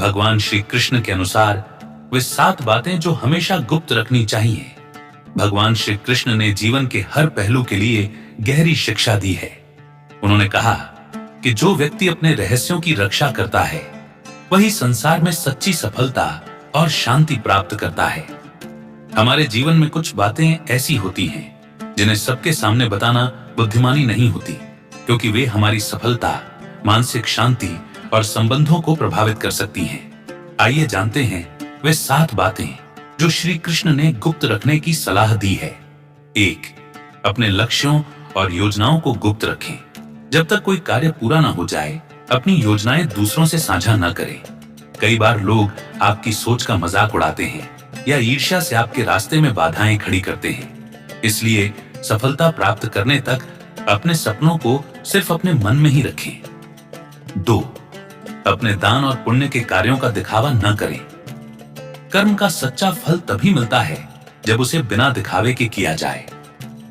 भगवान श्री कृष्ण के अनुसार वे 7 बातें जो हमेशा गुप्त रखनी चाहिए। भगवान श्री कृष्ण ने जीवन के हर पहलू के लिए गहरी शिक्षा दी है। उन्होंने कहा कि जो व्यक्ति अपने रहस्यों की रक्षा करता है वही संसार में सच्ची सफलता और शांति प्राप्त करता है। हमारे जीवन में कुछ बातें ऐसी होती हैं जिन्हें सबके सामने बताना बुद्धिमानी नहीं होती, क्योंकि वे हमारी सफलता, मानसिक शांति और संबंधों को प्रभावित कर सकती हैं। आइए जानते हैं वे 7 बातें जो श्री कृष्ण ने गुप्त रखने की सलाह दी है। 1. अपने लक्ष्यों और योजनाओं को गुप्त रखें। जब तक कोई कार्य पूरा न हो जाए, अपनी योजनाएं दूसरों से साझा न करें। कई बार लोग आपकी सोच का मजाक उड़ाते हैं या ईर्ष्या से आपके रास्ते में बाधाएं खड़ी करते हैं। इसलिए सफलता प्राप्त करने तक अपने सपनों को सिर्फ अपने मन में ही रखें। 2. अपने दान और पुण्य के कार्यों का दिखावा न करें। कर्म का सच्चा फल तभी मिलता है जब उसे बिना दिखावे के किया जाए।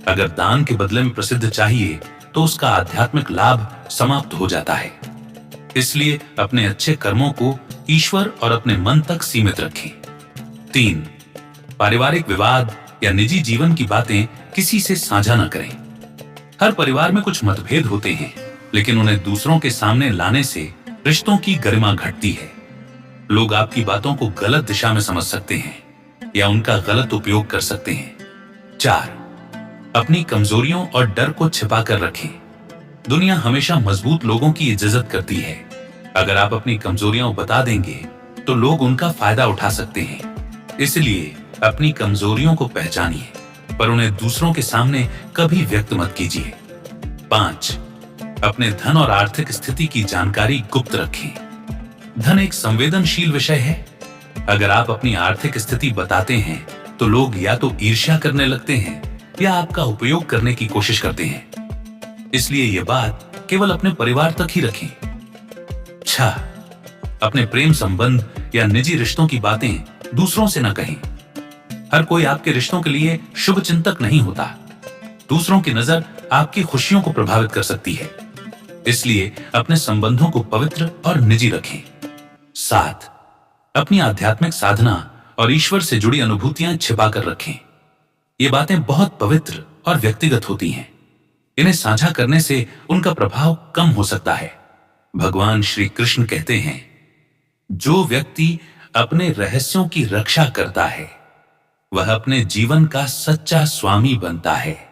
अगर दान के बदले में प्रसिद्ध चाहिए तो उसका आध्यात्मिक लाभ समाप्त हो जाता है। इसलिए अपने अच्छे कर्मों को ईश्वर और अपने मन तक सीमित रखें। 3. पारिवारिक विवाद या निजी जीवन की बातें किसी से साझा न करें। हर परिवार में कुछ मतभेद होते हैं, लेकिन उन्हें दूसरों के सामने लाने से रिश्तों की गरिमा घटती है। लोग आपकी बातों को गलत दिशा में समझ सकते हैं या उनका गलत उपयोग कर सकते हैं। 4. अपनी कमजोरियों और डर को छिपा कर रखें। दुनिया हमेशा मजबूत लोगों की इज्जत करती है। अगर आप अपनी कमजोरियां बता देंगे तो लोग उनका फायदा उठा सकते हैं। इसलिए अपनी कमजोरियों को पहचानिए, पर उन्हें दूसरों के सामने कभी व्यक्त मत कीजिए। 5. अपने धन और आर्थिक स्थिति की जानकारी गुप्त रखें। धन एक संवेदनशील विषय है। अगर आप अपनी आर्थिक स्थिति बताते हैं तो लोग या तो ईर्ष्या करने लगते हैं या आपका उपयोग करने की कोशिश करते हैं। इसलिए यह बात केवल अपने परिवार तक ही रखें। 6. अपने प्रेम संबंध या निजी रिश्तों की बातें दूसरों से न कहें। हर कोई आपके रिश्तों के लिए शुभ चिंतक नहीं होता। दूसरों की नजर आपकी खुशियों को प्रभावित कर सकती है। इसलिए अपने संबंधों को पवित्र और निजी रखें। 7. अपनी आध्यात्मिक साधना और ईश्वर से जुड़ी अनुभूतियां छिपा कर रखें। ये बातें बहुत पवित्र और व्यक्तिगत होती हैं। इन्हें साझा करने से उनका प्रभाव कम हो सकता है। भगवान श्री कृष्ण कहते हैं, जो व्यक्ति अपने रहस्यों की रक्षा करता है वह अपने जीवन का सच्चा स्वामी बनता है।